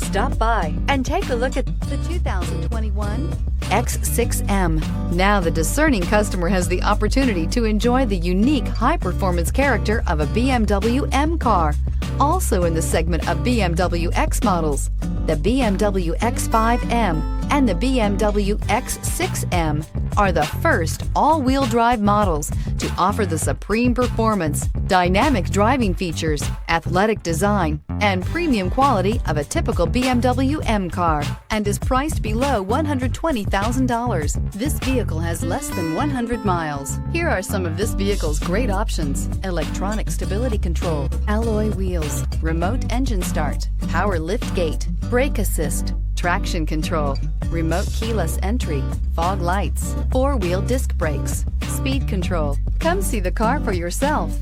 Stop by and take a look at the 2021 X6M. Now the discerning customer has the opportunity to enjoy the unique high-performance character of a BMW M car. Also in the segment of BMW X models, the BMW X5M and the BMW X6M are the first all-wheel drive models to offer the supreme performance, dynamic driving features, athletic design, and premium quality of a typical BMW M car, and is priced below $120,000. This vehicle has less than 100 miles. Here are some of this vehicle's great options: electronic stability control, alloy wheels, remote engine start, power liftgate, brake assist, traction control, remote keyless entry, fog lights, four-wheel disc brakes, speed control. Come see the car for yourself.